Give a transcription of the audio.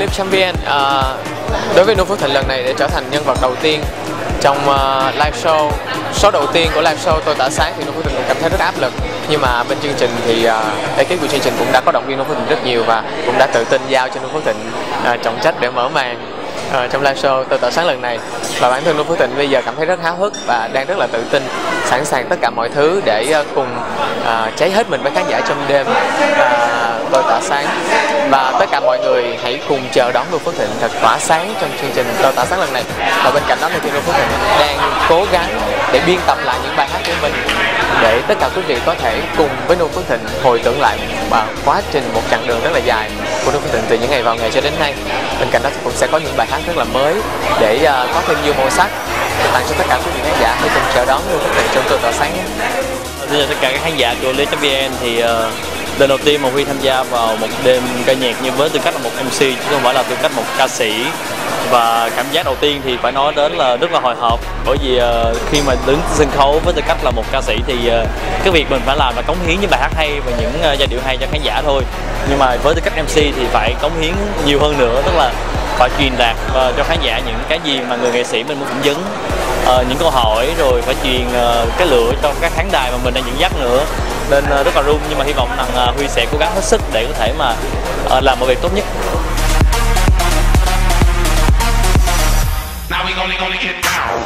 Clip.vn đối với Noo Phước Thịnh lần này để trở thành nhân vật đầu tiên trong live show, số đầu tiên của live show Tôi Tỏa Sáng thì Noo Phước Thịnh cũng cảm thấy rất áp lực. Nhưng mà bên chương trình thì ekip của chương trình cũng đã có động viên Noo Phước Thịnh rất nhiều và cũng đã tự tin giao cho Noo Phước Thịnh trọng trách để mở màn trong live show Tôi Tỏa Sáng lần này. Và bản thân Noo Phước Thịnh bây giờ cảm thấy rất háo hức và đang rất là tự tin, sẵn sàng tất cả mọi thứ để cùng cháy hết mình với khán giả trong đêm Tôi Tỏa Sáng. Và tất cả mọi người hãy cùng chờ đón Noo Phước Thịnh thật tỏa sáng trong chương trình Tôi Tỏa Sáng lần này. Và bên cạnh đó thì Noo Phước Thịnh đang cố gắng để biên tập lại những bài hát của mình để tất cả quý vị có thể cùng với Noo Phước Thịnh hồi tưởng lại quá trình, một chặng đường rất là dài của Noo Phước Thịnh từ những ngày vào nghề cho đến nay. Bên cạnh đó thì cũng sẽ có những bài hát rất là mới để có thêm nhiều màu sắc để tặng cho tất cả quý vị khán giả. Hãy cùng chờ đón Noo Phước Thịnh trong Tôi Tỏa Sáng nhé. Xin chào tất cả các khán giả của Clip.vn. Thì lần đầu tiên mà Huy tham gia vào một đêm ca nhạc như với tư cách là một MC chứ không phải là tư cách một ca sĩ. Và cảm giác đầu tiên thì phải nói đến là rất là hồi hộp, bởi vì khi mà đứng sân khấu với tư cách là một ca sĩ thì cái việc mình phải làm là cống hiến những bài hát hay và những giai điệu hay cho khán giả thôi. Nhưng mà với tư cách MC thì phải cống hiến nhiều hơn nữa, tức là phải truyền đạt cho khán giả những cái gì mà người nghệ sĩ mình muốn phỏng vấn, những câu hỏi, rồi phải truyền cái lửa cho các khán đài mà mình đang dẫn dắt nữa, nên rất là run. Nhưng mà hy vọng rằng Huy sẽ cố gắng hết sức để có thể mà làm mọi việc tốt nhất. Now we gonna get down.